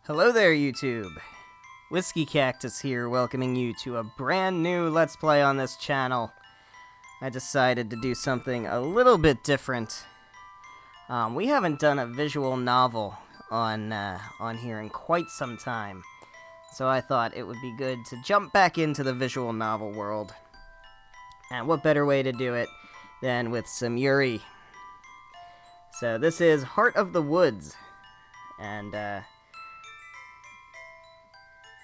Hello there, YouTube! WhiskeyCactus here, welcoming you to a brand new Let's Play on this channel. I decided to do something a little bit different. We haven't done a visual novel on here in quite some time, so I thought it would be good to jump back into the visual novel world. And what better way to do it than with some Yuri. So this is Heart of the Woods, and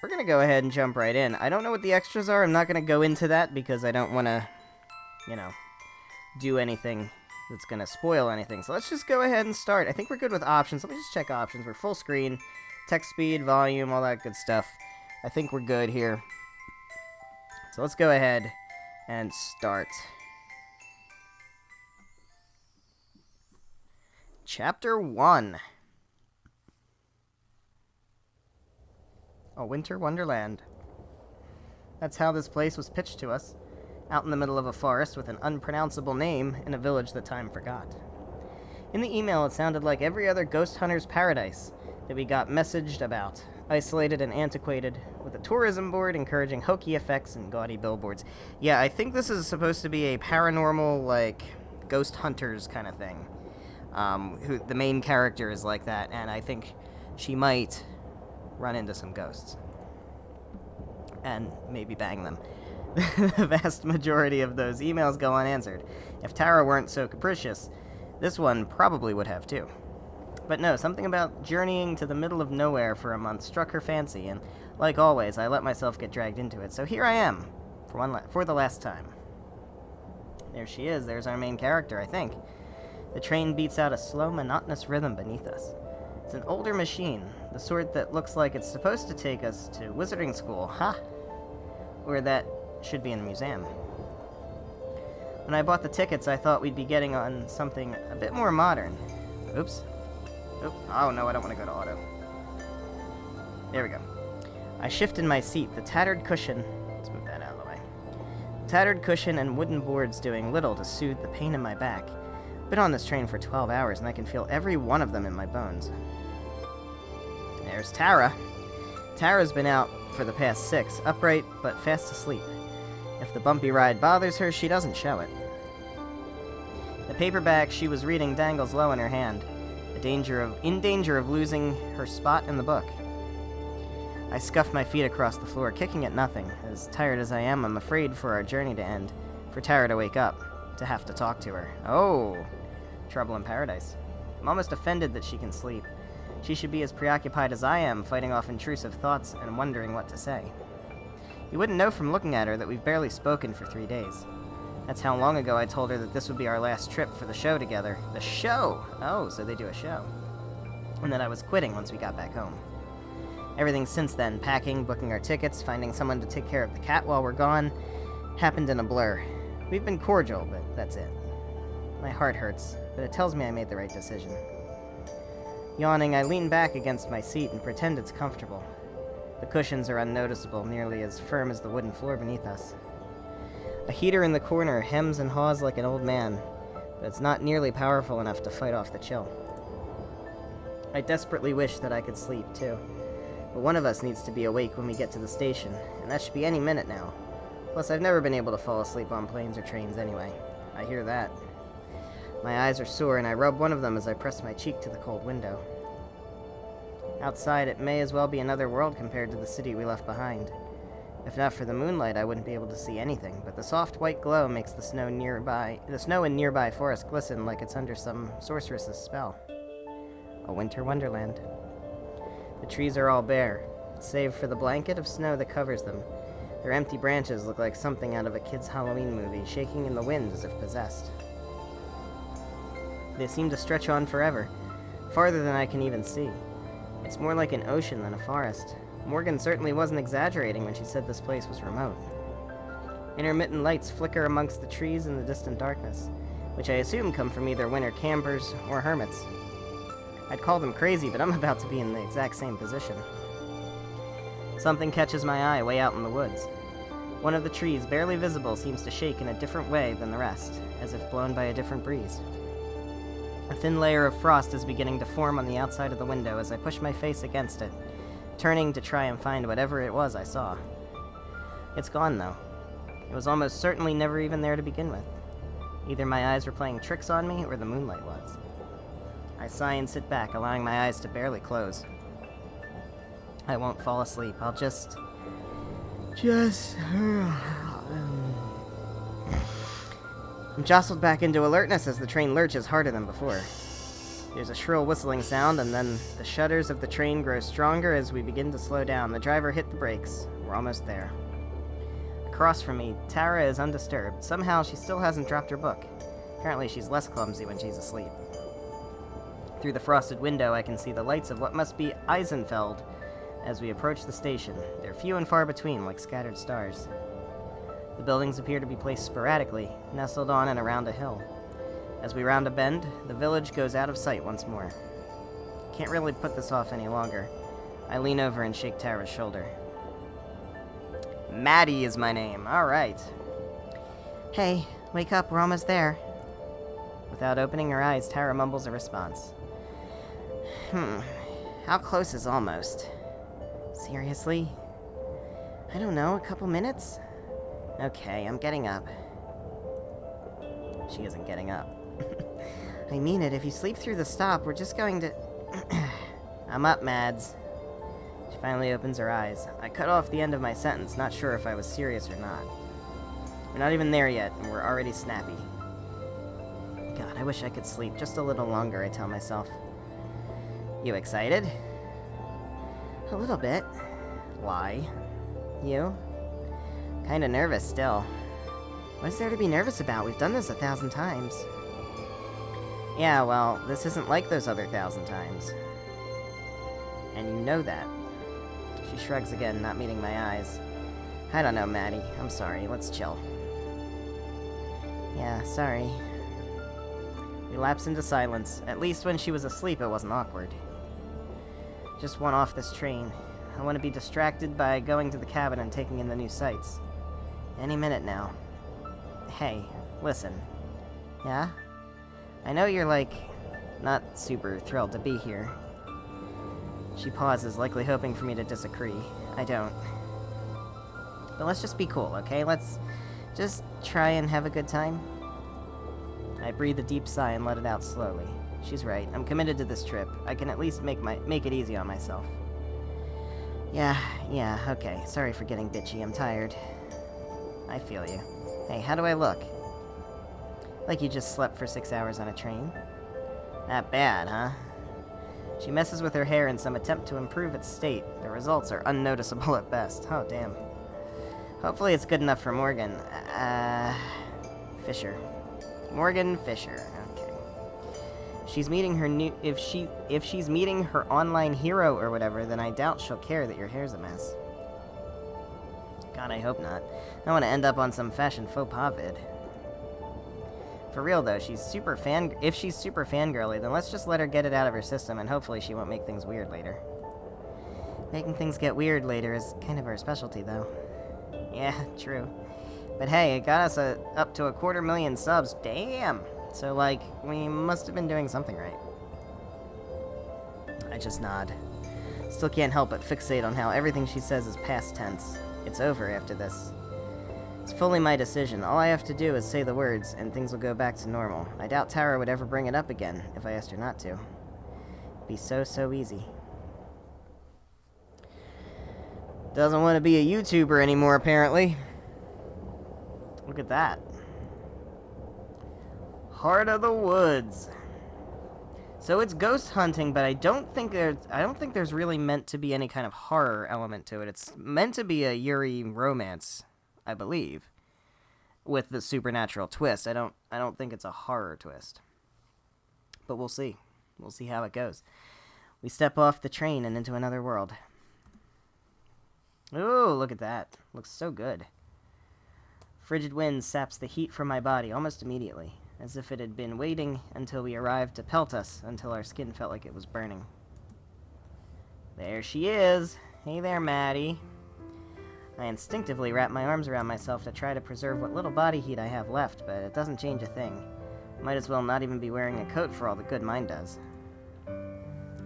we're going to go ahead and jump right in. I don't know what the extras are. I'm not going to go into that because I don't want to, do anything that's going to spoil anything. So let's just go ahead and start. I think we're good with options. Let me just check options. We're full screen, text speed, volume, all that good stuff. I think we're good here. So let's go ahead and start. Chapter 1. A winter wonderland. That's how this place was pitched to us, out in the middle of a forest with an unpronounceable name in a village that time forgot. In the email, it sounded like every other ghost hunter's paradise that we got messaged about, isolated and antiquated, with a tourism board encouraging hokey effects and gaudy billboards. Yeah, I think this is supposed to be a paranormal, ghost hunters kind of thing. Who the main character is like that, and I think she might run into some ghosts. And maybe bang them. The vast majority of those emails go unanswered. If Tara weren't so capricious, this one probably would have too. But no, something about journeying to the middle of nowhere for a month struck her fancy, and like always, I let myself get dragged into it. So here I am, for the last time. There she is. There's our main character, I think. The train beats out a slow, monotonous rhythm beneath us. It's an older machine, the sort that looks like it's supposed to take us to wizarding school, or that should be in a museum. When I bought the tickets, I thought we'd be getting on something a bit more modern. Oops. Oh no, I don't want to go to auto. There we go. I shifted my seat, the tattered cushion... Let's move that out of the way. The tattered cushion and wooden boards doing little to soothe the pain in my back. I've been on this train for 12 hours, and I can feel every one of them in my bones. There's Tara. Tara's been out for the past 6, upright but fast asleep. If the bumpy ride bothers her, she doesn't show it. The paperback she was reading dangles low in her hand, in danger of losing her spot in the book. I scuff my feet across the floor, kicking at nothing. As tired as I am, I'm afraid for our journey to end, for Tara to wake up, to have to talk to her. Oh, trouble in paradise. I'm almost offended that she can sleep. She should be as preoccupied as I am, fighting off intrusive thoughts and wondering what to say. You wouldn't know from looking at her that we've barely spoken for 3 days. That's how long ago I told her that this would be our last trip for the show together. The show! Oh, so they do a show. And that I was quitting once we got back home. Everything since then, packing, booking our tickets, finding someone to take care of the cat while we're gone, happened in a blur. We've been cordial, but that's it. My heart hurts, but it tells me I made the right decision. Yawning, I lean back against my seat and pretend it's comfortable. The cushions are unnoticeable, nearly as firm as the wooden floor beneath us. A heater in the corner hems and haws like an old man, but it's not nearly powerful enough to fight off the chill. I desperately wish that I could sleep, too. But one of us needs to be awake when we get to the station, and that should be any minute now. Plus, I've never been able to fall asleep on planes or trains anyway. I hear that. My eyes are sore, and I rub one of them as I press my cheek to the cold window. Outside, it may as well be another world compared to the city we left behind. If not for the moonlight, I wouldn't be able to see anything, but the soft white glow makes the snow in nearby forest glisten like it's under some sorceress's spell. A winter wonderland. The trees are all bare, save for the blanket of snow that covers them. Their empty branches look like something out of a kid's Halloween movie, shaking in the wind as if possessed. They seem to stretch on forever, farther than I can even see. It's more like an ocean than a forest. Morgan certainly wasn't exaggerating when she said this place was remote. Intermittent lights flicker amongst the trees in the distant darkness, which I assume come from either winter campers or hermits. I'd call them crazy, but I'm about to be in the exact same position. Something catches my eye way out in the woods. One of the trees, barely visible, seems to shake in a different way than the rest, as if blown by a different breeze. A thin layer of frost is beginning to form on the outside of the window as I push my face against it, turning to try and find whatever it was I saw. It's gone, though. It was almost certainly never even there to begin with. Either my eyes were playing tricks on me, or the moonlight was. I sigh and sit back, allowing my eyes to barely close. I won't fall asleep. I'll just... I'm jostled back into alertness as the train lurches harder than before. There's a shrill whistling sound, and then the shudders of the train grow stronger as we begin to slow down. The driver hit the brakes. We're almost there. Across from me, Tara is undisturbed. Somehow, she still hasn't dropped her book. Apparently, she's less clumsy when she's asleep. Through the frosted window, I can see the lights of what must be Eisenfeld as we approach the station. They're few and far between, like scattered stars. The buildings appear to be placed sporadically, nestled on and around a hill. As we round a bend, the village goes out of sight once more. Can't really put this off any longer. I lean over and shake Tara's shoulder. Maddie is my name. All right. Hey, wake up. We're almost there. Without opening her eyes, Tara mumbles a response. How close is almost? Seriously? I don't know, a couple minutes? Okay, I'm getting up. She isn't getting up. I mean it, if you sleep through the stop, we're just going to... I'm up, Mads. She finally opens her eyes. I cut off the end of my sentence, not sure if I was serious or not. We're not even there yet, and we're already snappy. God, I wish I could sleep just a little longer, I tell myself. You excited? A little bit. Why? You? Kinda nervous still. What's there to be nervous about? We've done this 1,000 times. Yeah, well, this isn't like those other 1,000 times. And you know that. She shrugs again, not meeting my eyes. I don't know, Maddie. I'm sorry. Let's chill. Yeah, sorry. We lapse into silence. At least when she was asleep, it wasn't awkward. Just want off this train. I want to be distracted by going to the cabin and taking in the new sights. Any minute now. Hey, listen. Yeah? I know you're, not super thrilled to be here. She pauses, likely hoping for me to disagree. I don't. But let's just be cool, okay? Let's just try and have a good time. I breathe a deep sigh and let it out slowly. She's right. I'm committed to this trip. I can at least make it easy on myself. Yeah, okay. Sorry for getting bitchy. I'm tired. I feel you. Hey, how do I look? Like you just slept for 6 hours on a train? Not bad, huh? She messes with her hair in some attempt to improve its state. The results are unnoticeable at best. Oh, damn. Hopefully it's good enough for Morgan. Fisher. Morgan Fisher. Okay. She's meeting her new... If she's meeting her online hero or whatever, then I doubt she'll care that your hair's a mess. God, I hope not. I want to end up on some fashion faux pas vid. For real, though, if she's super fangirly, then let's just let her get it out of her system, and hopefully she won't make things weird later. Making things get weird later is kind of our specialty, though. Yeah, true. But hey, it got us up to 250,000 subs. Damn! So, we must have been doing something right. I just nod. Still can't help but fixate on how everything she says is past tense. It's over after this. It's fully my decision. All I have to do is say the words, and things will go back to normal. I doubt Tara would ever bring it up again, if I asked her not to. It'd be so easy. Doesn't want to be a YouTuber anymore, apparently. Look at that. Heart of the Woods. So it's ghost hunting, but I don't think there's really meant to be any kind of horror element to it. It's meant to be a Yuri romance, I believe, with the supernatural twist. I don't think it's a horror twist. But we'll see. We'll see how it goes. We step off the train and into another world. Ooh, look at that. Looks so good. Frigid wind saps the heat from my body almost immediately, as if it had been waiting until we arrived to pelt us until our skin felt like it was burning. There she is. Hey there, Maddie. I instinctively wrap my arms around myself to try to preserve what little body heat I have left, but it doesn't change a thing. Might as well not even be wearing a coat for all the good mine does.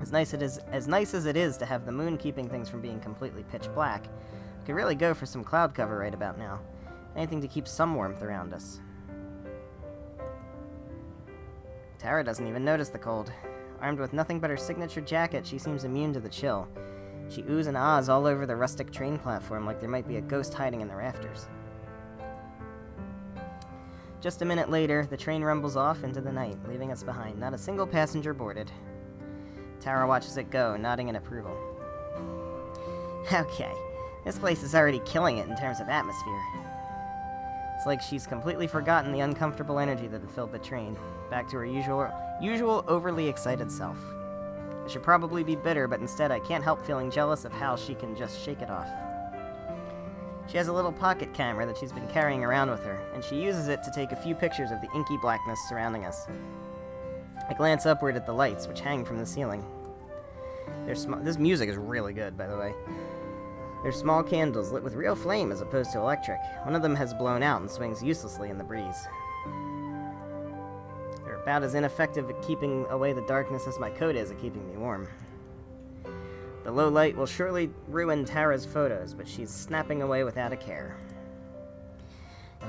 As nice as it is to have the moon keeping things from being completely pitch black, we could really go for some cloud cover right about now. Anything to keep some warmth around us. Tara doesn't even notice the cold. Armed with nothing but her signature jacket, she seems immune to the chill. She oohs and ahs all over the rustic train platform like there might be a ghost hiding in the rafters. Just a minute later, the train rumbles off into the night, leaving us behind, not a single passenger boarded. Tara watches it go, nodding in approval. Okay, this place is already killing it in terms of atmosphere. It's like she's completely forgotten the uncomfortable energy that had filled the train, back to her usual overly excited self. I should probably be bitter, but instead I can't help feeling jealous of how she can just shake it off. She has a little pocket camera that she's been carrying around with her, and she uses it to take a few pictures of the inky blackness surrounding us. I glance upward at the lights, which hang from the ceiling. This music is really good, by the way. They're small candles lit with real flame as opposed to electric. One of them has blown out and swings uselessly in the breeze. They're about as ineffective at keeping away the darkness as my coat is at keeping me warm. The low light will surely ruin Tara's photos, but she's snapping away without a care.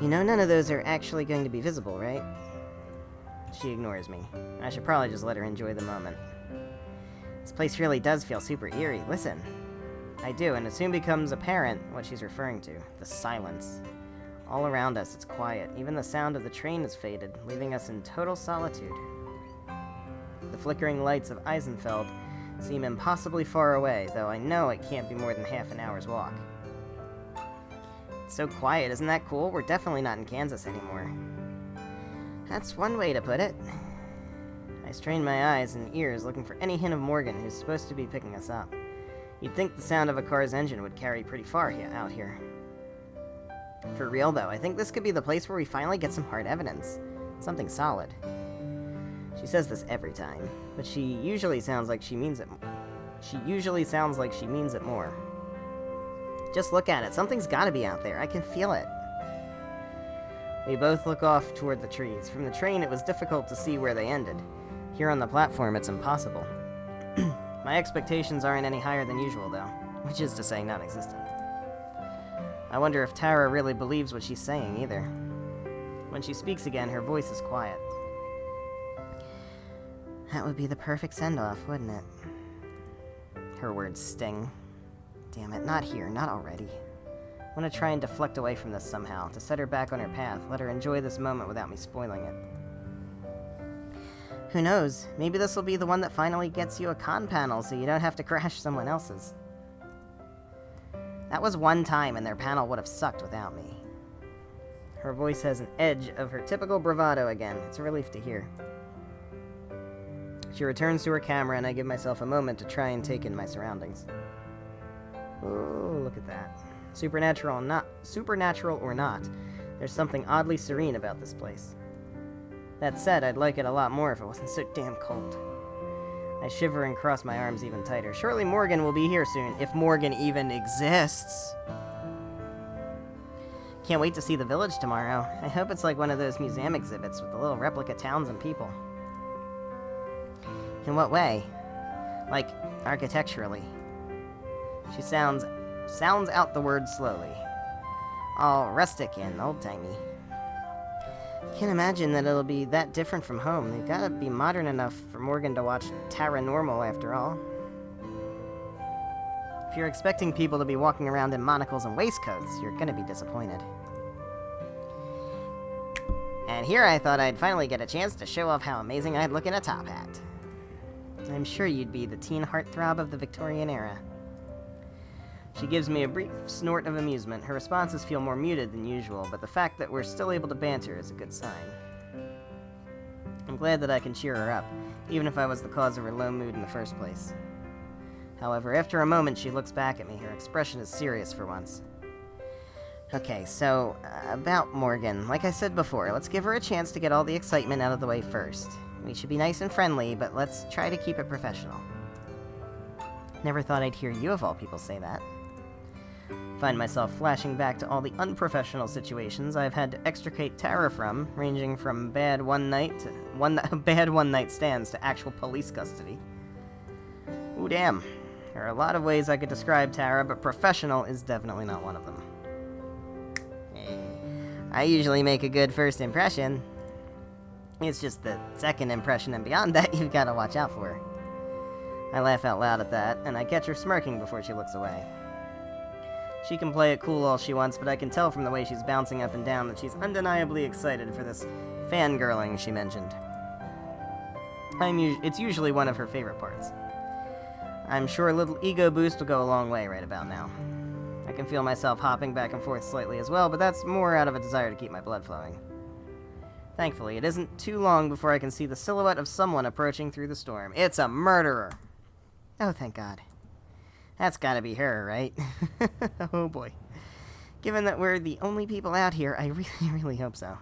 You know none of those are actually going to be visible, right? She ignores me. I should probably just let her enjoy the moment. This place really does feel super eerie. Listen. I do, and it soon becomes apparent what she's referring to. The silence. All around us, it's quiet. Even the sound of the train is faded, leaving us in total solitude. The flickering lights of Eisenfeld seem impossibly far away, though I know it can't be more than half an hour's walk. It's so quiet, isn't that cool? We're definitely not in Kansas anymore. That's one way to put it. I strain my eyes and ears looking for any hint of Morgan, who's supposed to be picking us up. You'd think the sound of a car's engine would carry pretty far out here. For real though, I think this could be the place where we finally get some hard evidence. Something solid. She says this every time, but she usually sounds like she means it more. Just look at it. Something's gotta be out there. I can feel it. We both look off toward the trees. From the train, it was difficult to see where they ended. Here on the platform, it's impossible. My expectations aren't any higher than usual, though, which is to say non-existent. I wonder if Tara really believes what she's saying, either. When she speaks again, her voice is quiet. That would be the perfect send-off, wouldn't it? Her words sting. Damn it, not here, not already. I want to try and deflect away from this somehow, to set her back on her path, let her enjoy this moment without me spoiling it. Who knows, maybe this will be the one that finally gets you a con panel so you don't have to crash someone else's. That was one time and their panel would have sucked without me. Her voice has an edge of her typical bravado again. It's a relief to hear. She returns to her camera and I give myself a moment to try and take in my surroundings. Oh, look at that. Supernatural or not, there's something oddly serene about this place. That said, I'd like it a lot more if it wasn't so damn cold. I shiver and cross my arms even tighter. Surely Morgan will be here soon, if Morgan even exists. Can't wait to see the village tomorrow. I hope it's like one of those museum exhibits with the little replica towns and people. In what way? Like, architecturally. She sounds out the word slowly. All rustic and old-timey. Can't imagine that it'll be that different from home. They've gotta be modern enough for Morgan to watch TARANORMAL after all. If you're expecting people to be walking around in monocles and waistcoats, you're gonna be disappointed. And here I thought I'd finally get a chance to show off how amazing I'd look in a top hat. I'm sure you'd be the teen heartthrob of the Victorian era. She gives me a brief snort of amusement. Her responses feel more muted than usual, but the fact that we're still able to banter is a good sign. I'm glad that I can cheer her up, even if I was the cause of her low mood in the first place. However, after a moment, she looks back at me. Her expression is serious for once. Okay, so, about Morgan. Like I said before, let's give her a chance to get all the excitement out of the way first. We should be nice and friendly, but let's try to keep it professional. Never thought I'd hear you of all people say that. Find myself flashing back to all the unprofessional situations I've had to extricate Tara from, ranging from bad one-night stands to actual police custody. Ooh, damn. There are a lot of ways I could describe Tara, but professional is definitely not one of them. I usually make a good first impression. It's just the second impression and beyond that you've got to watch out for. I laugh out loud at that, and I catch her smirking before she looks away. She can play it cool all she wants, but I can tell from the way she's bouncing up and down that she's undeniably excited for this fangirling she mentioned. It's usually one of her favorite parts. I'm sure a little ego boost will go a long way right about now. I can feel myself hopping back and forth slightly as well, but that's more out of a desire to keep my blood flowing. Thankfully, it isn't too long before I can see the silhouette of someone approaching through the storm. It's a murderer! Oh, thank God. That's gotta be her, right? Oh boy. Given that we're the only people out here, I really hope so.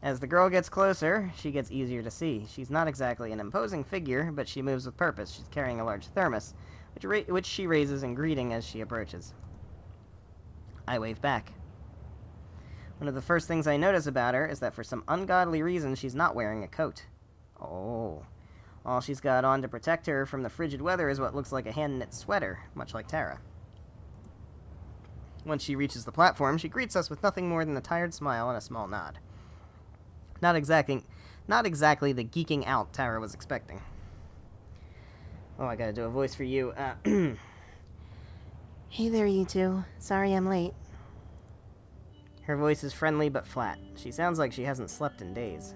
As the girl gets closer, she gets easier to see. She's not exactly an imposing figure, but she moves with purpose. She's carrying a large thermos, which she raises in greeting as she approaches. I wave back. One of the first things I notice about her is that for some ungodly reason, she's not wearing a coat. Oh. All she's got on to protect her from the frigid weather is what looks like a hand-knit sweater, much like Tara. Once she reaches the platform, she greets us with nothing more than a tired smile and a small nod. Not exactly the geeking out Tara was expecting. Oh, I gotta do a voice for you. Hey there, you two. Sorry I'm late. Her voice is friendly but flat. She sounds like she hasn't slept in days.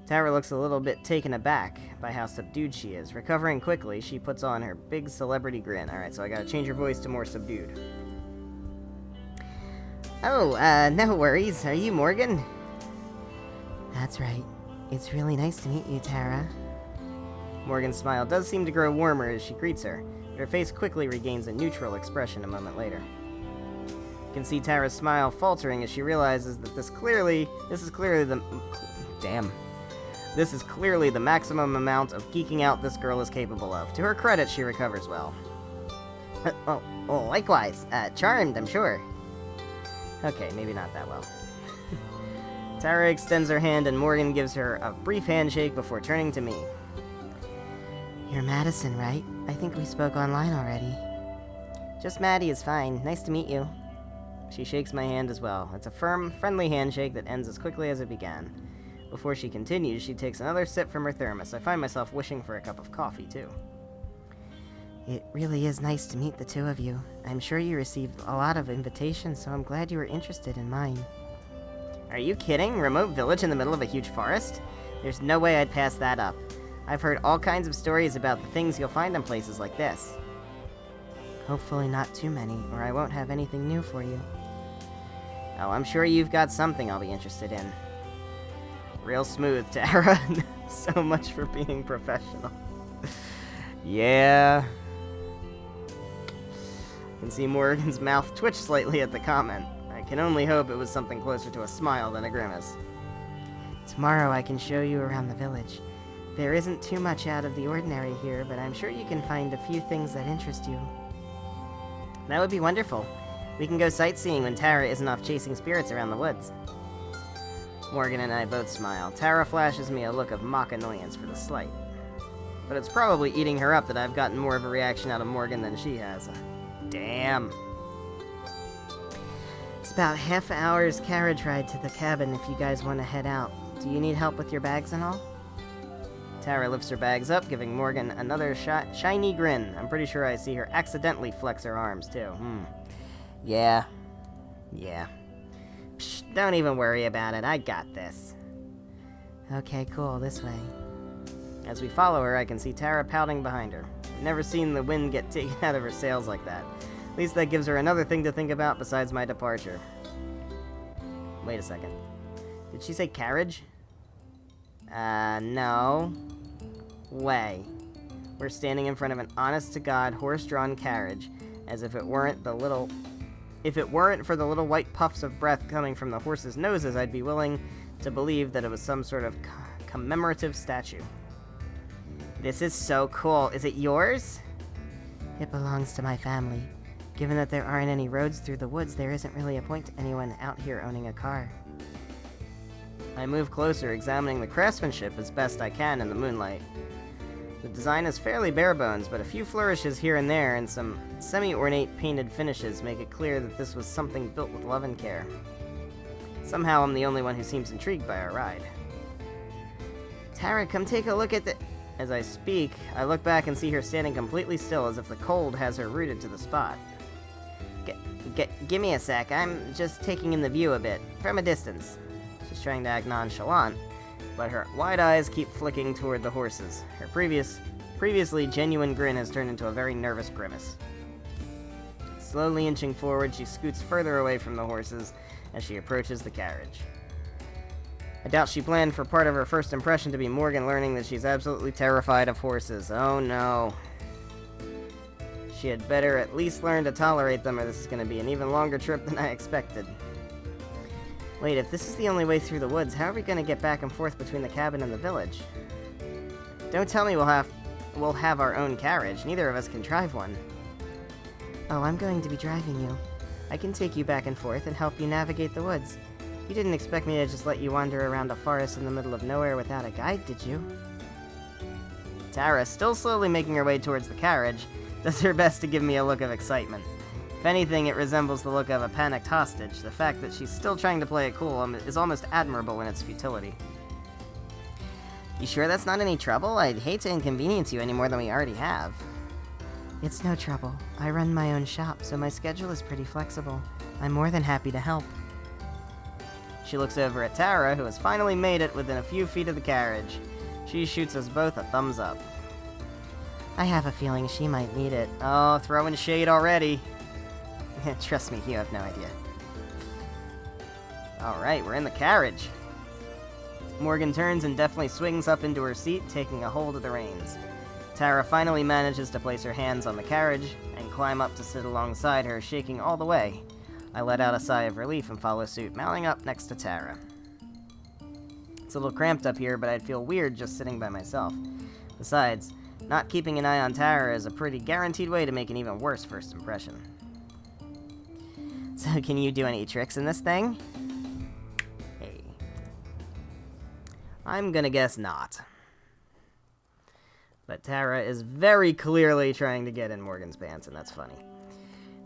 Tara looks a little bit taken aback by how subdued she is. Recovering quickly, she puts on her big celebrity grin. Alright, so I gotta change her voice to more subdued. Oh, no worries. Are you Morgan? That's right. It's really nice to meet you, Tara. Morgan's smile does seem to grow warmer as she greets her, but her face quickly regains a neutral expression a moment later. You can see Tara's smile faltering as she realizes that this is clearly the maximum amount of geeking out this girl is capable of. To her credit, she recovers well. Likewise. Charmed, I'm sure. Okay, maybe not that well. Tara extends her hand and Morgan gives her a brief handshake before turning to me. You're Madison, right? I think we spoke online already. Just Maddie is fine. Nice to meet you. She shakes my hand as well. It's a firm, friendly handshake that ends as quickly as it began. Before she continues, she takes another sip from her thermos. I find myself wishing for a cup of coffee, too. It really is nice to meet the two of you. I'm sure you received a lot of invitations, so I'm glad you were interested in mine. Are you kidding? Remote village in the middle of a huge forest? There's no way I'd pass that up. I've heard all kinds of stories about the things you'll find in places like this. Hopefully not too many, or I won't have anything new for you. Oh, I'm sure you've got something I'll be interested in. Real smooth, Tara. So much for being professional. Yeah. I can see Morgan's mouth twitch slightly at the comment. I can only hope it was something closer to a smile than a grimace. Tomorrow I can show you around the village. There isn't too much out of the ordinary here, but I'm sure you can find a few things that interest you. That would be wonderful. We can go sightseeing when Tara isn't off chasing spirits around the woods. Morgan and I both smile. Tara flashes me a look of mock annoyance for the slight. But it's probably eating her up that I've gotten more of a reaction out of Morgan than she has. Damn. It's about half an hour's carriage ride to the cabin if you guys want to head out. Do you need help with your bags and all? Tara lifts her bags up, giving Morgan another shiny grin. I'm pretty sure I see her accidentally flex her arms, too. Yeah. Psh, don't even worry about it. I got this. Okay, cool. This way. As we follow her, I can see Tara pouting behind her. I've never seen the wind get taken out of her sails like that. At least that gives her another thing to think about besides my departure. Wait a second. Did she say carriage? No. Way. We're standing in front of an honest-to-God horse-drawn carriage, as if it weren't for the little white puffs of breath coming from the horses' noses, I'd be willing to believe that it was some sort of commemorative statue. This is so cool. Is it yours? It belongs to my family. Given that there aren't any roads through the woods, there isn't really a point to anyone out here owning a car. I move closer, examining the craftsmanship as best I can in the moonlight. The design is fairly bare bones, but a few flourishes here and there and some semi-ornate painted finishes make it clear that this was something built with love and care. Somehow I'm the only one who seems intrigued by our ride. Tara, come take a look at the... As I speak, I look back and see her standing completely still as if the cold has her rooted to the spot. Give me a sec, I'm just taking in the view a bit, from a distance. She's trying to act nonchalant, but her wide eyes keep flicking toward the horses. Her previously genuine grin has turned into a very nervous grimace. Slowly inching forward, she scoots further away from the horses as she approaches the carriage. I doubt she planned for part of her first impression to be Morgan learning that she's absolutely terrified of horses. Oh no. She had better at least learn to tolerate them, or this is going to be an even longer trip than I expected. Wait, if this is the only way through the woods, how are we going to get back and forth between the cabin and the village? Don't tell me we'll have our own carriage. Neither of us can drive one. Oh, I'm going to be driving you. I can take you back and forth and help you navigate the woods. You didn't expect me to just let you wander around a forest in the middle of nowhere without a guide, did you? Tara, still slowly making her way towards the carriage, does her best to give me a look of excitement. If anything, it resembles the look of a panicked hostage. The fact that she's still trying to play it cool is almost admirable in its futility. You sure that's not any trouble? I'd hate to inconvenience you any more than we already have. It's no trouble. I run my own shop, so my schedule is pretty flexible. I'm more than happy to help. She looks over at Tara, who has finally made it within a few feet of the carriage. She shoots us both a thumbs up. I have a feeling she might need it. Oh, throwing shade already. Trust me, you have no idea. Alright, we're in the carriage. Morgan turns and deftly swings up into her seat, taking a hold of the reins. Tara finally manages to place her hands on the carriage and climb up to sit alongside her, shaking all the way. I let out a sigh of relief and follow suit, mounting up next to Tara. It's a little cramped up here, but I'd feel weird just sitting by myself. Besides, not keeping an eye on Tara is a pretty guaranteed way to make an even worse first impression. So, can you do any tricks in this thing? Hey. I'm gonna guess not. But Tara is very clearly trying to get in Morgan's pants, and that's funny.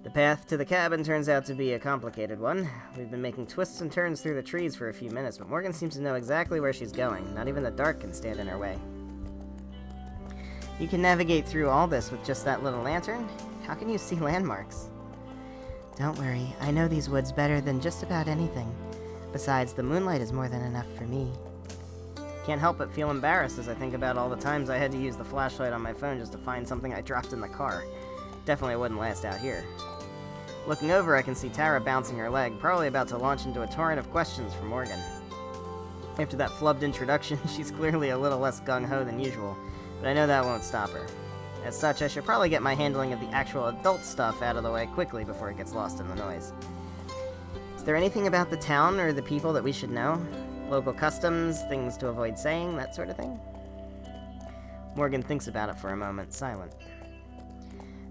The path to the cabin turns out to be a complicated one. We've been making twists and turns through the trees for a few minutes, but Morgan seems to know exactly where she's going. Not even the dark can stand in her way. You can navigate through all this with just that little lantern? How can you see landmarks? Don't worry, I know these woods better than just about anything. Besides, the moonlight is more than enough for me. Can't help but feel embarrassed as I think about all the times I had to use the flashlight on my phone just to find something I dropped in the car. Definitely wouldn't last out here. Looking over, I can see Tara bouncing her leg, probably about to launch into a torrent of questions for Morgan. After that flubbed introduction, she's clearly a little less gung-ho than usual, but I know that won't stop her. As such, I should probably get my handling of the actual adult stuff out of the way quickly before it gets lost in the noise. Is there anything about the town or the people that we should know? Local customs, things to avoid saying, that sort of thing? Morgan thinks about it for a moment, silent.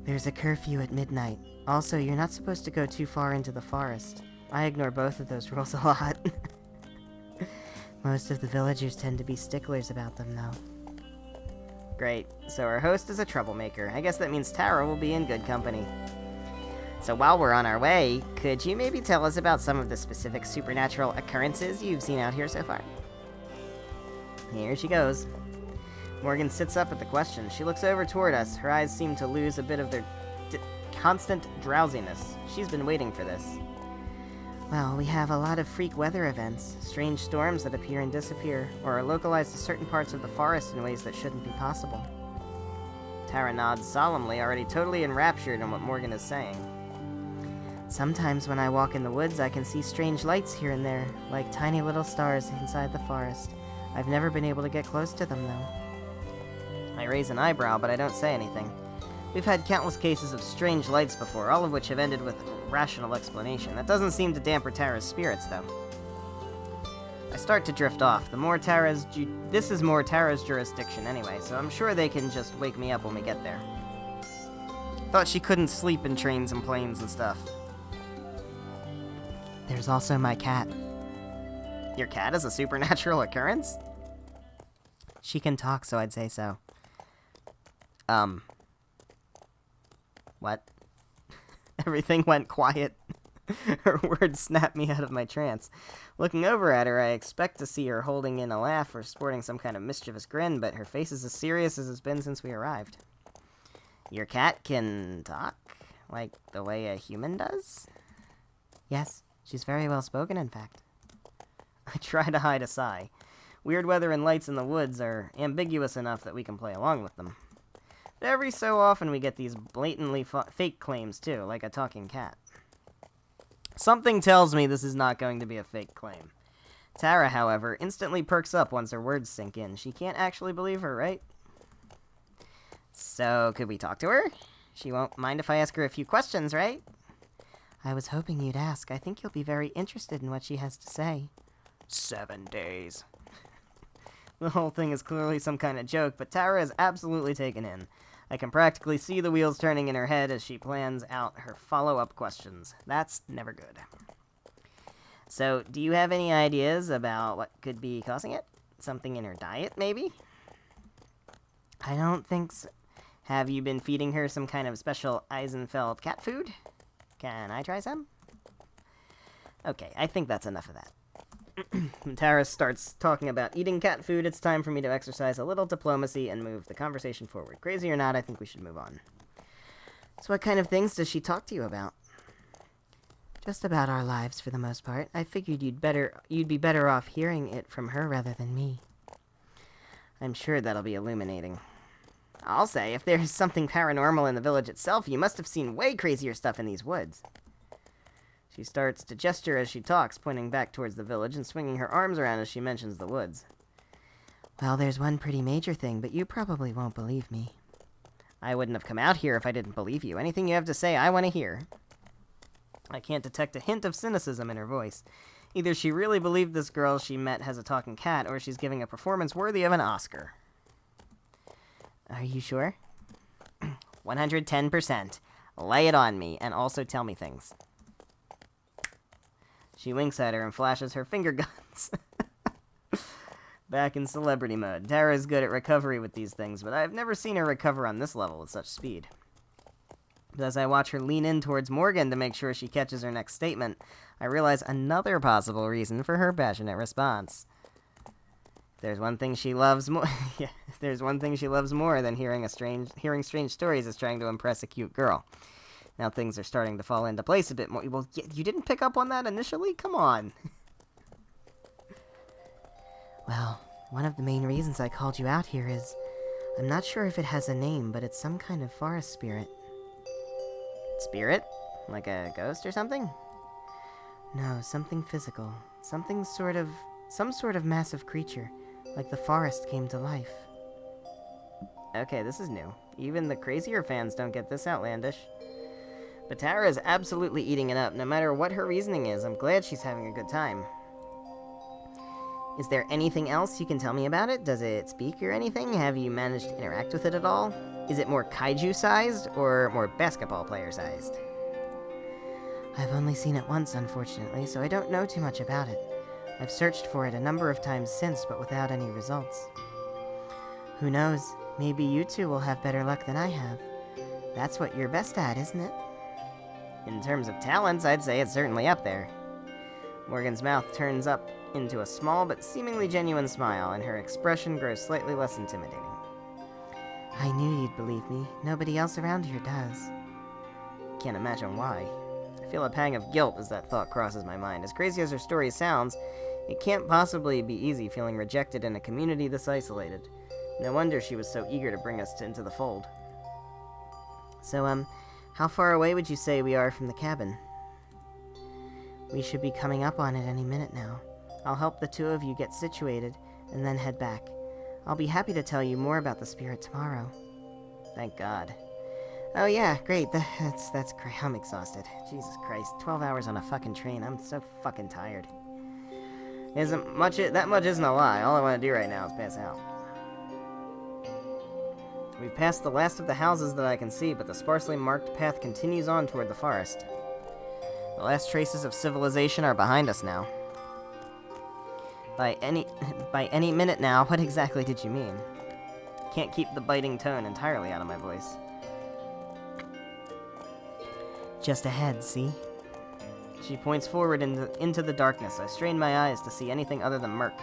There's a curfew at midnight. Also, you're not supposed to go too far into the forest. I ignore both of those rules a lot. Most of the villagers tend to be sticklers about them, though. Great. So our host is a troublemaker. I guess that means Tara will be in good company. So while we're on our way, could you maybe tell us about some of the specific supernatural occurrences you've seen out here so far? Here she goes. Morgan sits up at the question. She looks over toward us. Her eyes seem to lose a bit of their constant drowsiness. She's been waiting for this. Well, we have a lot of freak weather events, strange storms that appear and disappear, or are localized to certain parts of the forest in ways that shouldn't be possible. Tara nods solemnly, already totally enraptured in what Morgan is saying. Sometimes when I walk in the woods, I can see strange lights here and there, like tiny little stars inside the forest. I've never been able to get close to them, though. I raise an eyebrow, but I don't say anything. We've had countless cases of strange lights before, all of which have ended with rational explanation. That doesn't seem to damper Tara's spirits, though. I start to drift off. This is more Tara's jurisdiction anyway, so I'm sure they can just wake me up when we get there. Thought she couldn't sleep in trains and planes and stuff. There's also my cat. Your cat is a supernatural occurrence? She can talk, so I'd say so. What? Everything went quiet. Her words snapped me out of my trance. Looking over at her, I expect to see her holding in a laugh or sporting some kind of mischievous grin, but her face is as serious as it's been since we arrived. Your cat can talk? Like the way a human does? Yes, she's very well spoken, in fact. I try to hide a sigh. Weird weather and lights in the woods are ambiguous enough that we can play along with them. But every so often we get these blatantly fake claims, too, like a talking cat. Something tells me this is not going to be a fake claim. Tara, however, instantly perks up once her words sink in. She can't actually believe her, right? So, could we talk to her? She won't mind if I ask her a few questions, right? I was hoping you'd ask. I think you'll be very interested in what she has to say. 7 days. The whole thing is clearly some kind of joke, but Tara is absolutely taken in. I can practically see the wheels turning in her head as she plans out her follow-up questions. That's never good. So, do you have any ideas about what could be causing it? Something in her diet, maybe? I don't think so. Have you been feeding her some kind of special Eisenfeld cat food? Can I try some? Okay, I think that's enough of that. When Tara starts talking about eating cat food, it's time for me to exercise a little diplomacy and move the conversation forward. Crazy or not, I think we should move on. So what kind of things does she talk to you about? Just about our lives, for the most part. I figured you'd be better off hearing it from her rather than me. I'm sure that'll be illuminating. I'll say, if there's something paranormal in the village itself, you must have seen way crazier stuff in these woods. She starts to gesture as she talks, pointing back towards the village and swinging her arms around as she mentions the woods. Well, there's one pretty major thing, but you probably won't believe me. I wouldn't have come out here if I didn't believe you. Anything you have to say, I want to hear. I can't detect a hint of cynicism in her voice. Either she really believed this girl she met has a talking cat, or she's giving a performance worthy of an Oscar. Are you sure? 110%. Lay it on me, and also tell me things. She winks at her and flashes her finger guns. Back in celebrity mode. Tara's good at recovery with these things, but I've never seen her recover on this level with such speed. But as I watch her lean in towards Morgan to make sure she catches her next statement, I realize another possible reason for her passionate response. If there's one thing she loves more if there's one thing she loves more than hearing strange stories is trying to impress a cute girl. Now things are starting to fall into place a bit more. Well, you didn't pick up on that initially? Come on. Well, one of the main reasons I called you out here is, I'm not sure if it has a name, but it's some kind of forest spirit. Spirit? Like a ghost or something? No, something physical. Some sort of massive creature, like the forest came to life. Okay, this is new. Even the crazier fans don't get this outlandish. But Tara is absolutely eating it up, no matter what her reasoning is. I'm glad she's having a good time. Is there anything else you can tell me about it? Does it speak or anything? Have you managed to interact with it at all? Is it more kaiju-sized or more basketball player-sized? I've only seen it once, unfortunately, so I don't know too much about it. I've searched for it a number of times since, but without any results. Who knows? Maybe you two will have better luck than I have. That's what you're best at, isn't it? In terms of talents, I'd say it's certainly up there. Morgan's mouth turns up into a small but seemingly genuine smile, and her expression grows slightly less intimidating. I knew you'd believe me. Nobody else around here does. Can't imagine why. I feel a pang of guilt as that thought crosses my mind. As crazy as her story sounds, it can't possibly be easy feeling rejected in a community this isolated. No wonder she was so eager to bring us into the fold. So, how far away would you say we are from the cabin? We should be coming up on it any minute now. I'll help the two of you get situated, and then head back. I'll be happy to tell you more about the spirit tomorrow. Thank God. Oh yeah, great, that's great. I'm exhausted. Jesus Christ, 12 hours on a fucking train. I'm so fucking tired. That much isn't a lie. All I want to do right now is pass out. We've passed the last of the houses that I can see, but the sparsely marked path continues on toward the forest. The last traces of civilization are behind us now. By any minute now, what exactly did you mean? can't keep the biting tone entirely out of my voice. Just ahead, see? She points forward into the darkness. I strain my eyes to see anything other than murk.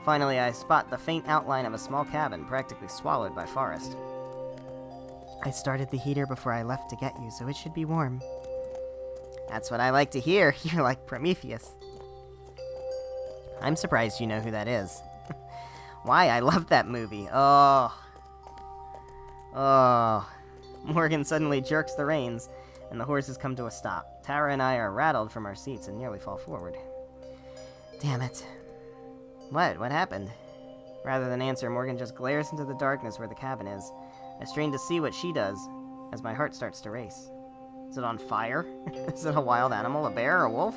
Finally, I spot the faint outline of a small cabin, practically swallowed by forest. I started the heater before I left to get you, so it should be warm. That's what I like to hear. You're like Prometheus. I'm surprised you know who that is. Why? I love that movie. Oh. Morgan suddenly jerks the reins, and the horses come to a stop. Tara and I are rattled from our seats and nearly fall forward. Damn it. What happened? Rather than answer, Morgan just glares into the darkness where the cabin is. I strain to see what she does, as my heart starts to race. Is it on fire? Is it a wild animal? A bear? A wolf?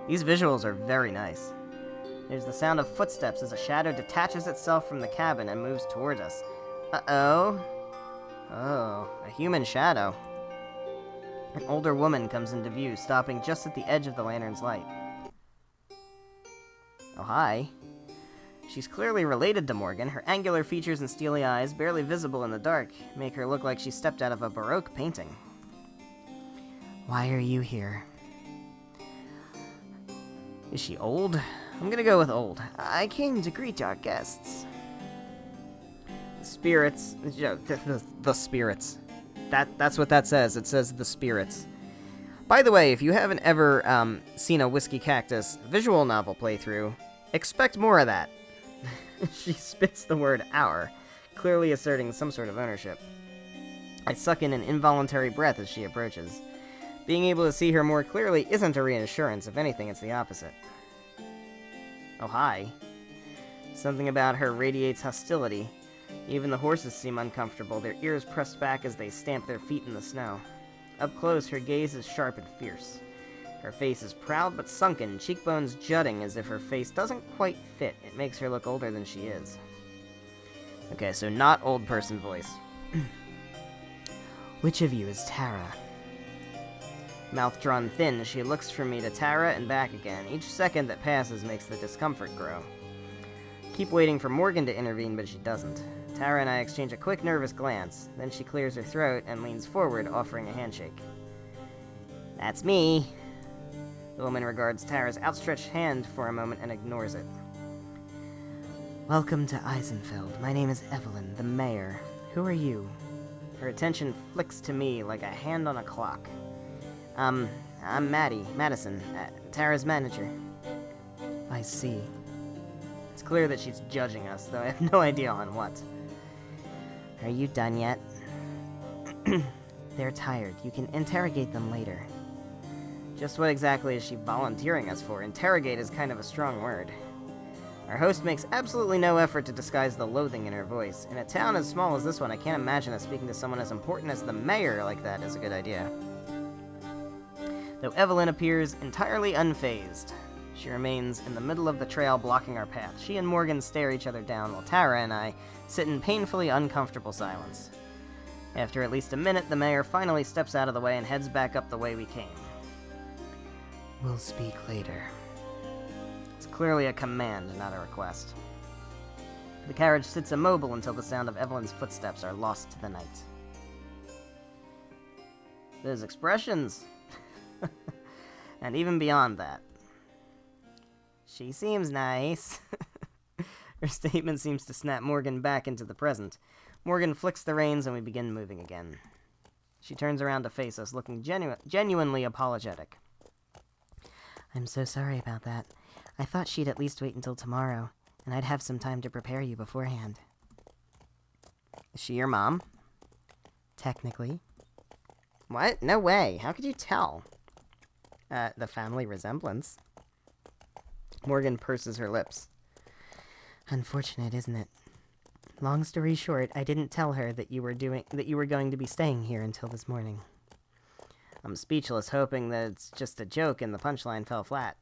These visuals are very nice. There's the sound of footsteps as a shadow detaches itself from the cabin and moves towards us. Uh-oh. Oh, a human shadow. An older woman comes into view, stopping just at the edge of the lantern's light. Oh, hi. She's clearly related to Morgan. Her angular features and steely eyes, barely visible in the dark, make her look like she stepped out of a Baroque painting. Why are you here? Is she old? I'm gonna go with old. I came to greet our guests. Spirits. The spirits. That's what that says. It says the spirits. By the way, if you haven't ever seen a WhiskeyCactus visual novel playthrough, expect more of that. She spits the word our, clearly asserting some sort of ownership. I suck in an involuntary breath as she approaches. Being able to see her more clearly isn't a reassurance. If anything, it's the opposite. Oh, hi. Something about her radiates hostility. Even the horses seem uncomfortable, their ears pressed back as they stamp their feet in the snow. Up close, her gaze is sharp and fierce. Her face is proud but sunken, cheekbones jutting as if her face doesn't quite fit. It makes her look older than she is. Okay, so not old person voice. Which of you is Tara? Mouth drawn thin, she looks from me to Tara and back again. Each second that passes makes the discomfort grow. Keep waiting for Morgan to intervene, but she doesn't. Tara and I exchange a quick, nervous glance. Then she clears her throat and leans forward, offering a handshake. That's me. The woman regards Tara's outstretched hand for a moment and ignores it. Welcome to Eisenfeld. My name is Evelyn, the mayor. Who are you? Her attention flicks to me like a hand on a clock. I'm Madison, Tara's manager. I see. It's clear that she's judging us, though I have no idea on what. Are you done yet? They're tired. You can interrogate them later. Just what exactly is she volunteering us for? Interrogate is kind of a strong word. Our host makes absolutely no effort to disguise the loathing in her voice. In a town as small as this one, I can't imagine that speaking to someone as important as the mayor like that is a good idea. Though Evelyn appears entirely unfazed. She remains in the middle of the trail, blocking our path. She and Morgan stare each other down, while Tara and I sit in painfully uncomfortable silence. After at least a minute, the mayor finally steps out of the way and heads back up the way we came. We'll speak later. It's clearly a command, not a request. The carriage sits immobile until the sound of Evelyn's footsteps are lost to the night. Those expressions! And even beyond that. She seems nice. Her statement seems to snap Morgan back into the present. Morgan flicks the reins and we begin moving again. She turns around to face us, looking genuinely apologetic. I'm so sorry about that. I thought she'd at least wait until tomorrow, and I'd have some time to prepare you beforehand. Is she your mom? Technically. What? No way. How could you tell? The family resemblance. Morgan purses her lips. Unfortunate, isn't it? Long story short, I didn't tell her that you were going to be staying here until this morning. I'm speechless, hoping that it's just a joke and the punchline fell flat.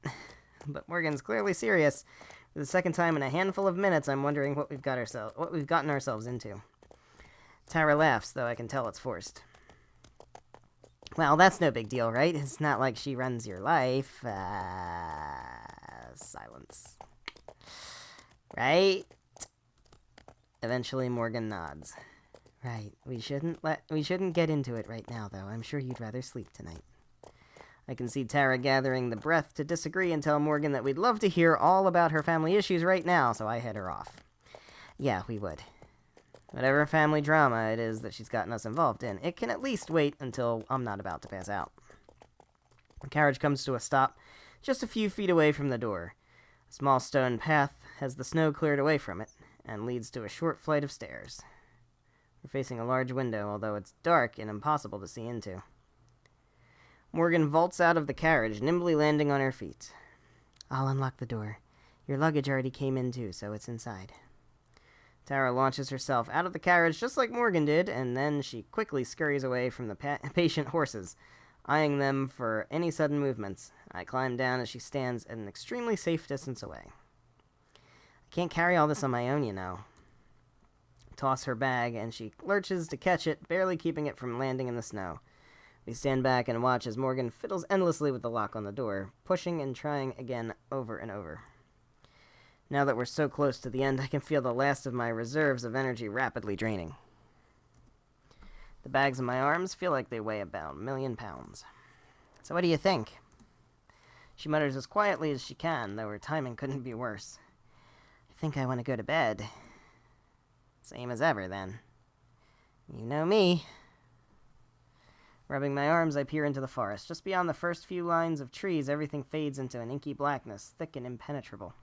But Morgan's clearly serious. For the second time in a handful of minutes, I'm wondering what we've gotten ourselves into. Tara laughs, though I can tell it's forced. Well, that's no big deal, right? It's not like she runs your life. Silence. Right? Eventually, Morgan nods. Right. We shouldn't get into it right now, though. I'm sure you'd rather sleep tonight. I can see Tara gathering the breath to disagree and tell Morgan that we'd love to hear all about her family issues right now, so I head her off. Yeah, we would. Whatever family drama it is that she's gotten us involved in, it can at least wait until I'm not about to pass out. The carriage comes to a stop just a few feet away from the door. A small stone path has the snow cleared away from it and leads to a short flight of stairs. We're facing a large window, although it's dark and impossible to see into. Morgan vaults out of the carriage, nimbly landing on her feet. I'll unlock the door. Your luggage already came in too, so it's inside. Tara launches herself out of the carriage just like Morgan did, and then she quickly scurries away from the patient horses, eyeing them for any sudden movements. I climb down as she stands at an extremely safe distance away. I can't carry all this on my own, you know. Toss her bag, and she lurches to catch it, barely keeping it from landing in the snow. We stand back and watch as Morgan fiddles endlessly with the lock on the door, pushing and trying again over and over. Now that we're so close to the end, I can feel the last of my reserves of energy rapidly draining. The bags in my arms feel like they weigh about 1,000,000 pounds. So what do you think? She mutters as quietly as she can, though her timing couldn't be worse. I think I want to go to bed. Same as ever, then. You know me. Rubbing my arms, I peer into the forest. Just beyond the first few lines of trees, everything fades into an inky blackness, thick and impenetrable.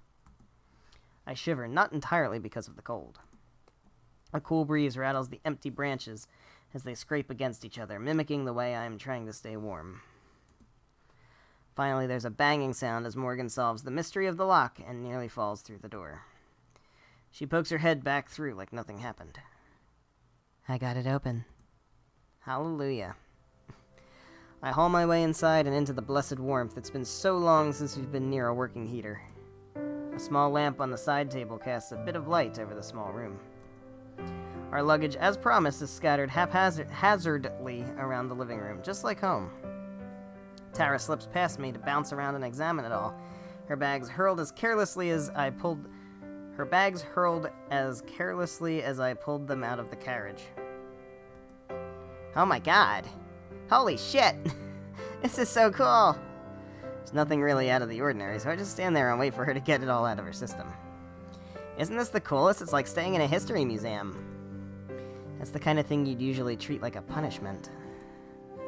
I shiver, not entirely because of the cold. A cool breeze rattles the empty branches as they scrape against each other, mimicking the way I am trying to stay warm. Finally, there's a banging sound as Morgan solves the mystery of the lock and nearly falls through the door. She pokes her head back through like nothing happened. I got it open. Hallelujah. I haul my way inside and into the blessed warmth. It's been so long since we've been near a working heater. A small lamp on the side table casts a bit of light over the small room. Our luggage, as promised, is scattered haphazardly around the living room, just like home. Tara slips past me to bounce around and examine it all. Her bags hurled as carelessly as I pulled them out of the carriage. Oh my god! Holy shit! This is so cool! There's nothing really out of the ordinary, so I just stand there and wait for her to get it all out of her system. Isn't this the coolest? It's like staying in a history museum. That's the kind of thing you'd usually treat like a punishment.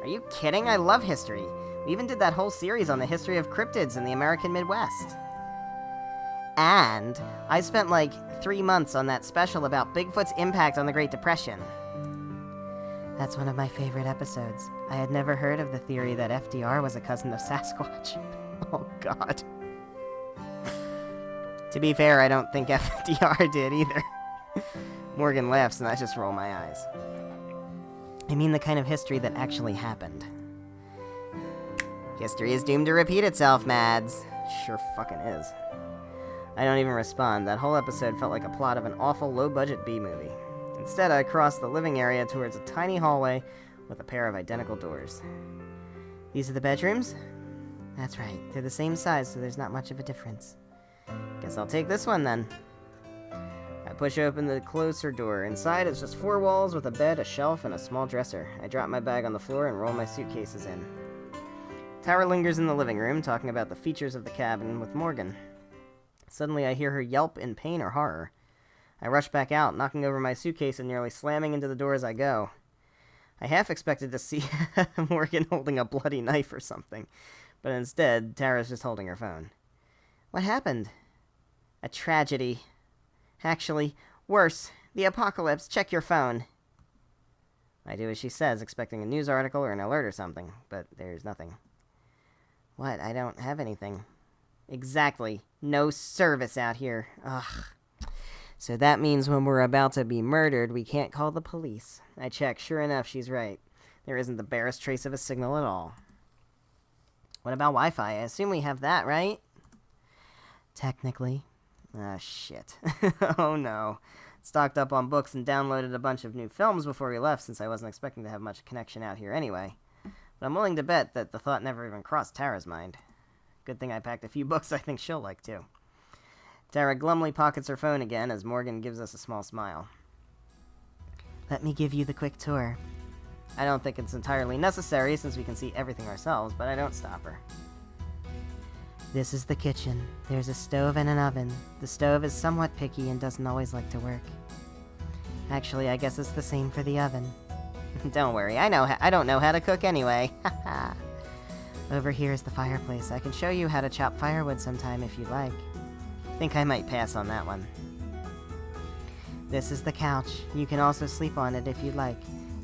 Are you kidding? I love history. We even did that whole series on the history of cryptids in the American Midwest. And I spent like 3 months on that special about Bigfoot's impact on the Great Depression. That's one of my favorite episodes. I had never heard of the theory that FDR was a cousin of Sasquatch. Oh, God. To be fair, I don't think FDR did either. Morgan laughs and I just roll my eyes. I mean the kind of history that actually happened. History is doomed to repeat itself, Mads. Sure fucking is. I don't even respond. That whole episode felt like a plot of an awful low-budget B-movie. Instead, I crossed the living area towards a tiny hallway with a pair of identical doors. These are the bedrooms? That's right. They're the same size, so there's not much of a difference. Guess I'll take this one, then. I push open the closer door. Inside, it's just 4 walls with a bed, a shelf, and a small dresser. I drop my bag on the floor and roll my suitcases in. Tara lingers in the living room, talking about the features of the cabin with Morgan. Suddenly, I hear her yelp in pain or horror. I rush back out, knocking over my suitcase and nearly slamming into the door as I go. I half expected to see Morgan holding a bloody knife or something, but instead, Tara's just holding her phone. What happened? A tragedy. Actually, worse. The apocalypse. Check your phone. I do as she says, expecting a news article or an alert or something, but there's nothing. What? I don't have anything. Exactly. No service out here. Ugh. So that means when we're about to be murdered, we can't call the police. I check. Sure enough, she's right. There isn't the barest trace of a signal at all. What about Wi-Fi? I assume we have that, right? Technically. Ah, shit. Oh, no. Stocked up on books and downloaded a bunch of new films before we left, since I wasn't expecting to have much connection out here anyway. But I'm willing to bet that the thought never even crossed Tara's mind. Good thing I packed a few books I think she'll like, too. Tara glumly pockets her phone again as Morgan gives us a small smile. Let me give you the quick tour. I don't think it's entirely necessary since we can see everything ourselves, but I don't stop her. This is the kitchen. There's a stove and an oven. The stove is somewhat picky and doesn't always like to work. Actually, I guess it's the same for the oven. Don't worry, I don't know how to cook anyway. Over here is the fireplace. I can show you how to chop firewood sometime if you like. Think I might pass on that one. This is the couch. You can also sleep on it if you'd like.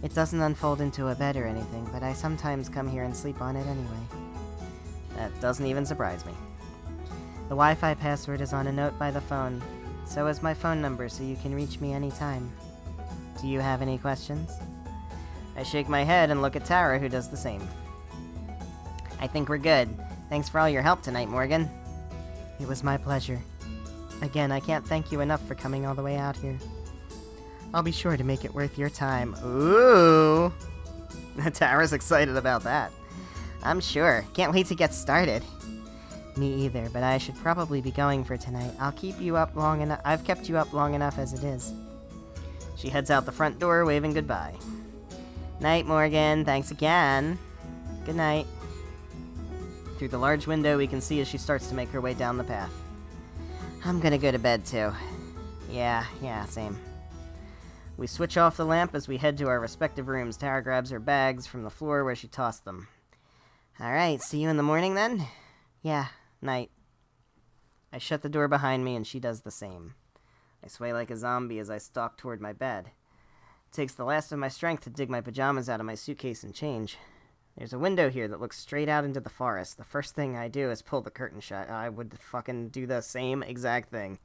It doesn't unfold into a bed or anything, but I sometimes come here and sleep on it anyway. That doesn't even surprise me. The Wi-Fi password is on a note by the phone. So is my phone number, so you can reach me anytime. Do you have any questions? I shake my head and look at Tara, who does the same. I think we're good. Thanks for all your help tonight, Morgan. It was my pleasure. Again, I can't thank you enough for coming all the way out here. I'll be sure to make it worth your time. Ooh! Tara's excited about that. I'm sure. Can't wait to get started. Me either, but I should probably be going for tonight. I'll keep you up long enough. I've kept you up long enough as it is. She heads out the front door, waving goodbye. Night, Morgan. Thanks again. Good night. Through the large window, we can see as she starts to make her way down the path. I'm gonna go to bed, too. Yeah, same. We switch off the lamp as we head to our respective rooms. Tara grabs her bags from the floor where she tossed them. Alright, see you in the morning, then? Yeah, night. I shut the door behind me, and she does the same. I sway like a zombie as I stalk toward my bed. It takes the last of my strength to dig my pajamas out of my suitcase and change. There's a window here that looks straight out into the forest. The first thing I do is pull the curtain shut. I would fucking do the same exact thing.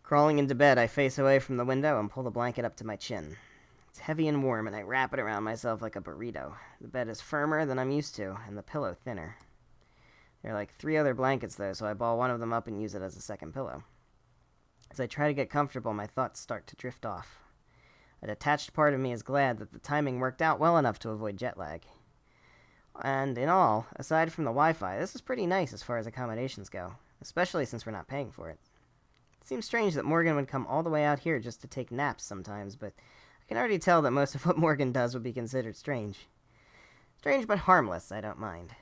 Crawling into bed, I face away from the window and pull the blanket up to my chin. It's heavy and warm, and I wrap it around myself like a burrito. The bed is firmer than I'm used to, and the pillow thinner. There are like 3 other blankets, though, so I ball one of them up and use it as a second pillow. As I try to get comfortable, my thoughts start to drift off. A detached part of me is glad that the timing worked out well enough to avoid jet lag. And in all, aside from the Wi-Fi, this is pretty nice as far as accommodations go, especially since we're not paying for it. It seems strange that Morgan would come all the way out here just to take naps sometimes, but I can already tell that most of what Morgan does would be considered strange. Strange but harmless, I don't mind.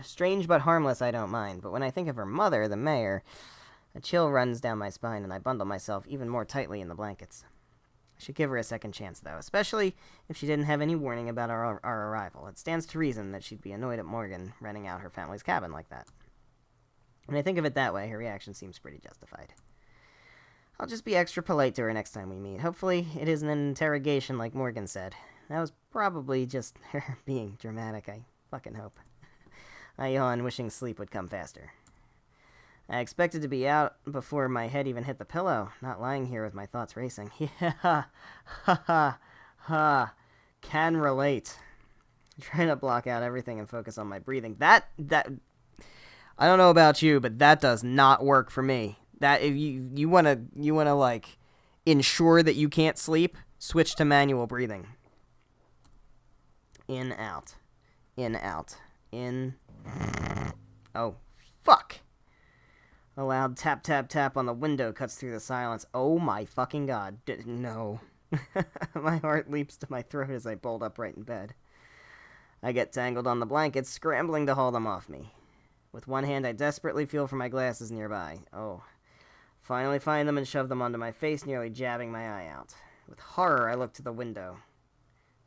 Strange but harmless, I don't mind. But when I think of her mother, the mayor, a chill runs down my spine, and I bundle myself even more tightly in the blankets. I should give her a second chance, though, especially if she didn't have any warning about our arrival. It stands to reason that she'd be annoyed at Morgan renting out her family's cabin like that. When I think of it that way, her reaction seems pretty justified. I'll just be extra polite to her next time we meet. Hopefully, it isn't an interrogation like Morgan said. That was probably just her being dramatic, I fucking hope. I yawn, wishing sleep would come faster. I expected to be out before my head even hit the pillow, not lying here with my thoughts racing. Yeah, ha, can relate. I'm trying to block out everything and focus on my breathing. That, I don't know about you, but that does not work for me. That, if you wanna like, ensure that you can't sleep, switch to manual breathing. In, out. In, out. In. Oh, fuck. A loud tap, tap, tap on the window cuts through the silence. Oh my fucking god. No. My heart leaps to my throat as I bolt upright in bed. I get tangled on the blankets, scrambling to haul them off me. With one hand, I desperately feel for my glasses nearby. Oh. Finally find them and shove them onto my face, nearly jabbing my eye out. With horror, I look to the window.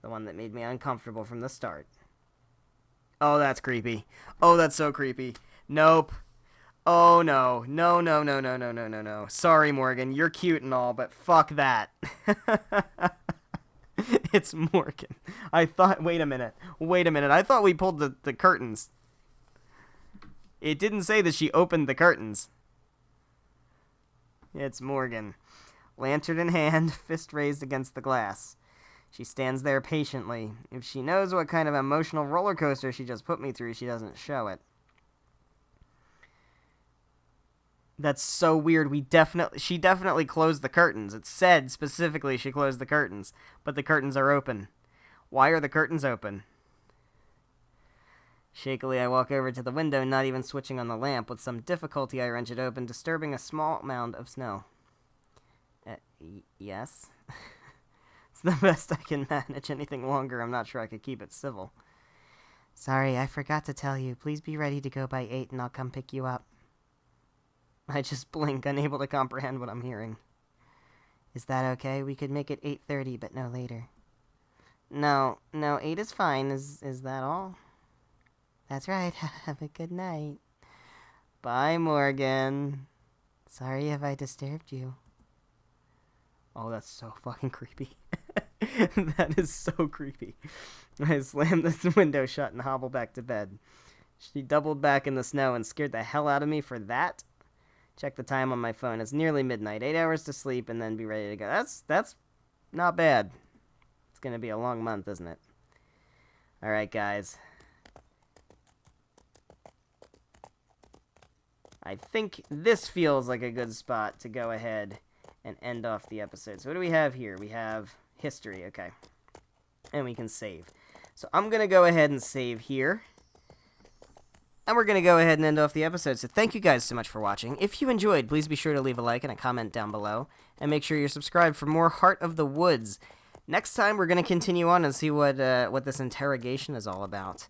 The one that made me uncomfortable from the start. Oh, that's creepy. Oh, that's so creepy. Nope. Oh, no. No. Sorry, Morgan. You're cute and all, but fuck that. It's Morgan. Wait a minute. I thought we pulled the curtains. It didn't say that she opened the curtains. It's Morgan. Lantern in hand, fist raised against the glass. She stands there patiently. If she knows what kind of emotional roller coaster she just put me through, she doesn't show it. That's so weird. She definitely closed the curtains. It said specifically she closed the curtains, but the curtains are open. Why are the curtains open? Shakily, I walk over to the window, not even switching on the lamp. With some difficulty, I wrench it open, disturbing a small mound of snow. Yes? It's the best I can manage. Anything longer, I'm not sure I could keep it civil. Sorry, I forgot to tell you. Please be ready to go by 8 and I'll come pick you up. I just blink, unable to comprehend what I'm hearing. Is that okay? We could make it 8:30, but no later. No, 8 is fine. Is that all? That's right. Have a good night. Bye, Morgan. Sorry if I disturbed you. Oh, that's so fucking creepy. That is so creepy. I slammed the window shut and hobbled back to bed. She doubled back in the snow and scared the hell out of me for that. Check the time on my phone. It's nearly midnight. 8 hours to sleep and then be ready to go. That's not bad. It's going to be a long month, isn't it? All right, guys. I think this feels like a good spot to go ahead and end off the episode. So what do we have here? We have history, okay. And we can save. So I'm going to go ahead and save here. And we're going to go ahead and end off the episode. So thank you guys so much for watching. If you enjoyed, please be sure to leave a like and a comment down below. And make sure you're subscribed for more Heart of the Woods. Next time, we're going to continue on and see what this interrogation is all about.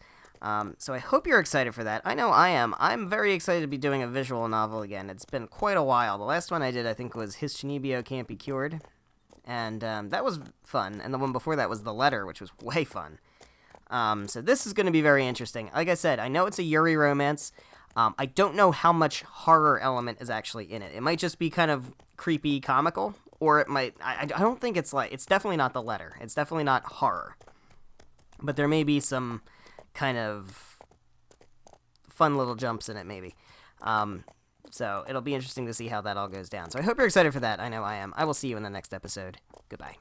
So I hope you're excited for that. I know I am. I'm very excited to be doing a visual novel again. It's been quite a while. The last one I did, I think, was His Chinibio Can't Be Cured. And that was fun. And the one before that was The Letter, which was way fun. So this is going to be very interesting. Like I said, I know it's a Yuri romance. I don't know how much horror element is actually in it. It might just be kind of creepy comical. Or it might... I don't think it's like... It's definitely not The Letter. It's definitely not horror. But there may be some kind of fun little jumps in it, maybe. So it'll be interesting to see how that all goes down. So I hope you're excited for that. I know I am. I will see you in the next episode. Goodbye.